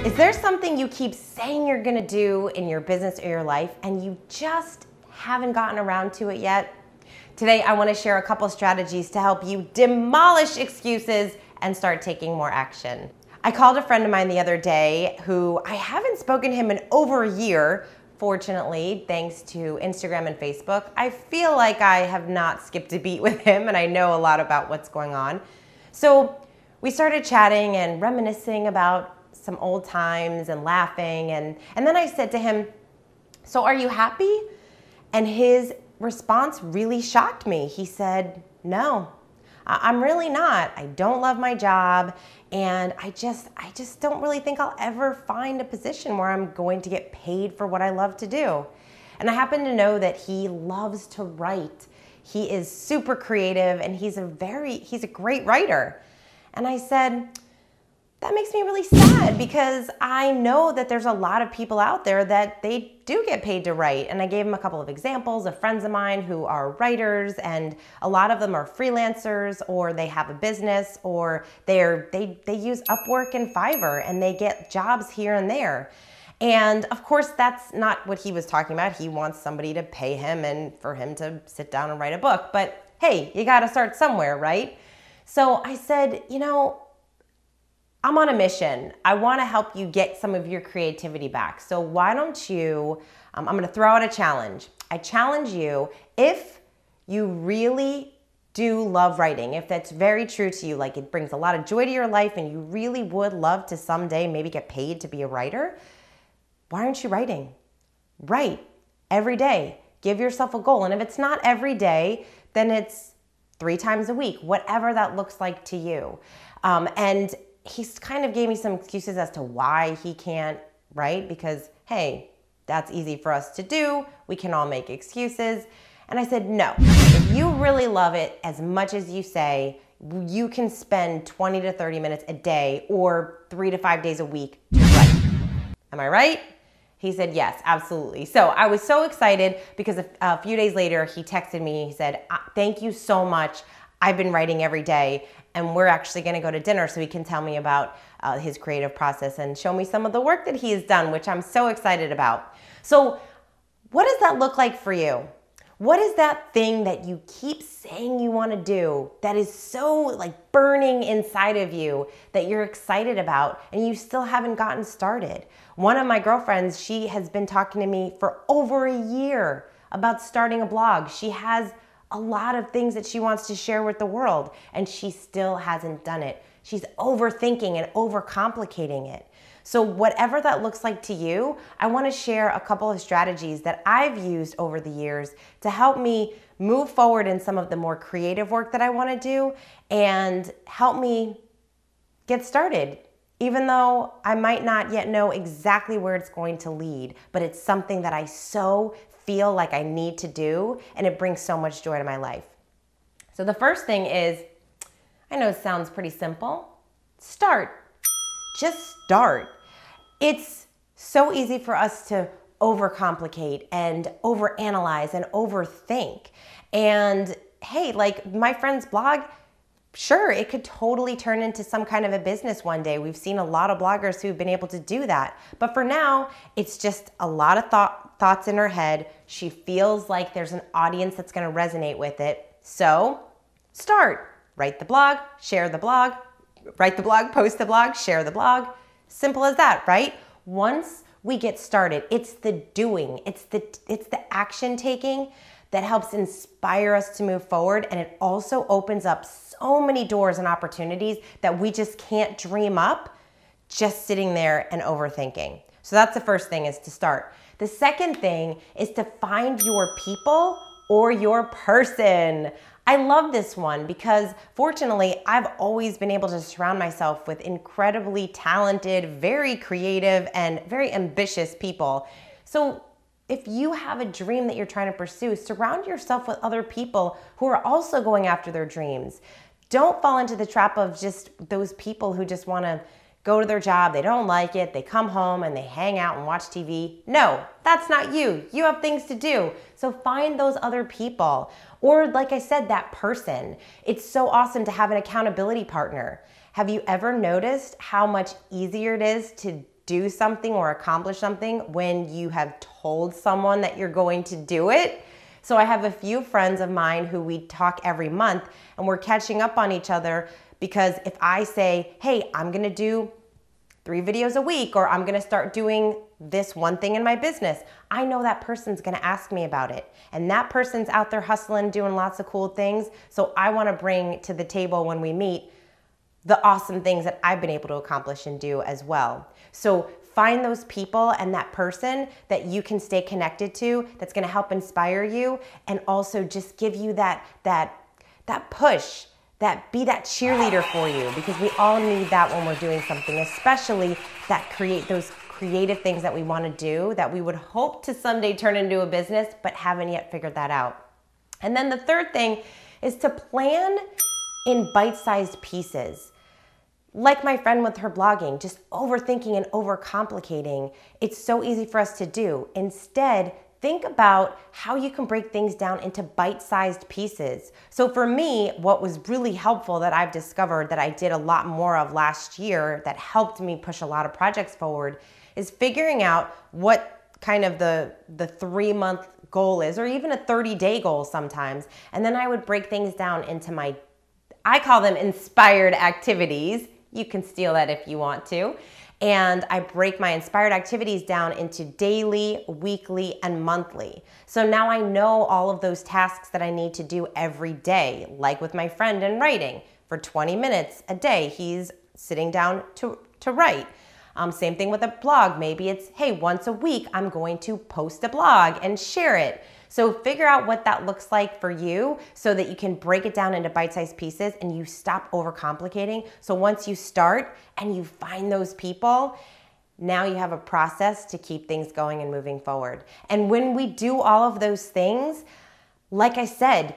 Is there something you keep saying you're gonna do in your business or your life and you just haven't gotten around to it yet? Today, I wanna share a couple strategies to help you demolish excuses and start taking more action. I called a friend of mine the other day who I haven't spoken to him in over a year. Fortunately, thanks to Instagram and Facebook, I feel like I have not skipped a beat with him and I know a lot about what's going on. So we started chatting and reminiscing about some old times and laughing. And then I said to him, "So are you happy?" And his response really shocked me. He said, "No, I'm really not. I don't love my job. And I just don't really think I'll ever find a position where I'm going to get paid for what I love to do." And I happen to know that he loves to write. He is super creative and he's a great writer. And I said, that makes me really sad because I know that there's a lot of people out there that they do get paid to write. And I gave him a couple of examples of friends of mine who are writers, and a lot of them are freelancers, or they have a business, or they use Upwork and Fiverr and they get jobs here and there. And of course, that's not what he was talking about. He wants somebody to pay him and for him to sit down and write a book. But hey, you gotta start somewhere, right? So I said, you know, I'm on a mission. I wanna help you get some of your creativity back. So why don't you, I'm gonna throw out a challenge. I challenge you, if you really do love writing, if that's very true to you, like it brings a lot of joy to your life and you really would love to someday maybe get paid to be a writer, why aren't you writing? Write every day. Give yourself a goal. And if it's not every day, then it's 3 times a week, whatever that looks like to you. And he's kind of gave me some excuses as to why he can't write, because, hey, that's easy for us to do. We can all make excuses. And I said, no, if you really love it as much as you say, you can spend 20 to 30 minutes a day or 3 to 5 days a week to write. Am I right? He said, yes, absolutely. So I was so excited because a few days later, he texted me. He said, thank you so much. I've been writing every day, and we're actually gonna go to dinner so he can tell me about his creative process and show me some of the work that he has done, which I'm so excited about. So what does that look like for you? What is that thing that you keep saying you wanna do that is so like burning inside of you that you're excited about and you still haven't gotten started? One of my girlfriends, she has been talking to me for over a year about starting a blog. She has a lot of things that she wants to share with the world, and she still hasn't done it. She's overthinking and overcomplicating it. So whatever that looks like to you, I want to share a couple of strategies that I've used over the years to help me move forward in some of the more creative work that I want to do and help me get started, even though I might not yet know exactly where it's going to lead, but it's something that I so feel like I need to do, and it brings so much joy to my life. So the first thing is, I know it sounds pretty simple, start. Just start. It's so easy for us to overcomplicate and overanalyze and overthink. And hey, like my friend's blog, sure, it could totally turn into some kind of a business one day. We've seen a lot of bloggers who've been able to do that. But for now, it's just a lot of thoughts in her head. She feels like there's an audience that's gonna resonate with it. So start. Write the blog, share the blog, write the blog, post the blog, share the blog. Simple as that, right? Once we get started, it's the doing, it's the action taking that helps inspire us to move forward, and it also opens up so many doors and opportunities that we just can't dream up just sitting there and overthinking. So that's the first thing, is to start. The second thing is to find your people or your person. I love this one because fortunately, I've always been able to surround myself with incredibly talented, very creative, and very ambitious people. So if you have a dream that you're trying to pursue, surround yourself with other people who are also going after their dreams. Don't fall into the trap of just those people who just want to go to their job, they don't like it, they come home and they hang out and watch TV. No, that's not you. You have things to do. So find those other people. Or like I said, that person. It's so awesome to have an accountability partner. Have you ever noticed how much easier it is to do something or accomplish something when you have told someone that you're going to do it. So I have a few friends of mine who we talk every month, and we're catching up on each other, because if I say, hey, I'm gonna do 3 videos a week, or I'm gonna start doing this one thing in my business, I know that person's gonna ask me about it. And that person's out there hustling, doing lots of cool things. So I wanna bring to the table when we meet the awesome things that I've been able to accomplish and do as well. So find those people and that person that you can stay connected to, that's gonna help inspire you, and also just give you that push, be that cheerleader for you, because we all need that when we're doing something, especially those creative things that we want to do that we would hope to someday turn into a business, but haven't yet figured that out. And then the third thing is to plan in bite-sized pieces. Like my friend with her blogging, just overthinking and overcomplicating. It's so easy for us to do. Instead, think about how you can break things down into bite-sized pieces. So for me, what was really helpful that I've discovered that I did a lot more of last year that helped me push a lot of projects forward is figuring out what kind of the 3-month goal is, or even a 30-day goal sometimes. And then I would break things down into I call them inspired activities. You can steal that if you want to. And I break my inspired activities down into daily, weekly, and monthly. So now I know all of those tasks that I need to do every day, like with my friend in writing. For 20 minutes a day, he's sitting down to write. Same thing with a blog. Maybe it's, hey, once a week, I'm going to post a blog and share it. So figure out what that looks like for you so that you can break it down into bite-sized pieces and you stop overcomplicating. So once you start and you find those people, now you have a process to keep things going and moving forward. And when we do all of those things, like I said,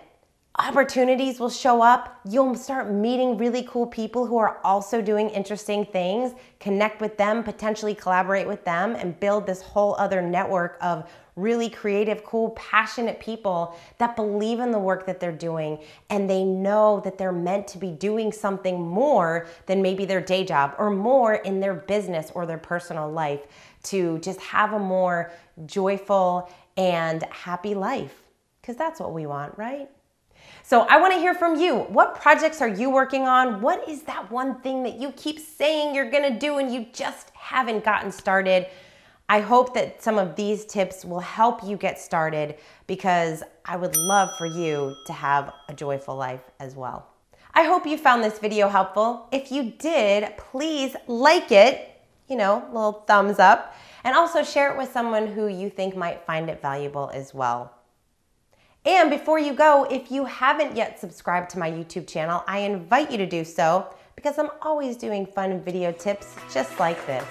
opportunities will show up. You'll start meeting really cool people who are also doing interesting things, connect with them, potentially collaborate with them, and build this whole other network of really creative, cool, passionate people that believe in the work that they're doing, and they know that they're meant to be doing something more than maybe their day job, or more in their business or their personal life, to just have a more joyful and happy life. Because that's what we want, right? So I want to hear from you. What projects are you working on? What is that one thing that you keep saying you're going to do and you just haven't gotten started? I hope that some of these tips will help you get started, because I would love for you to have a joyful life as well. I hope you found this video helpful. If you did, please like it, little thumbs up, and also share it with someone who you think might find it valuable as well. And before you go, if you haven't yet subscribed to my YouTube channel, I invite you to do so, because I'm always doing fun video tips just like this.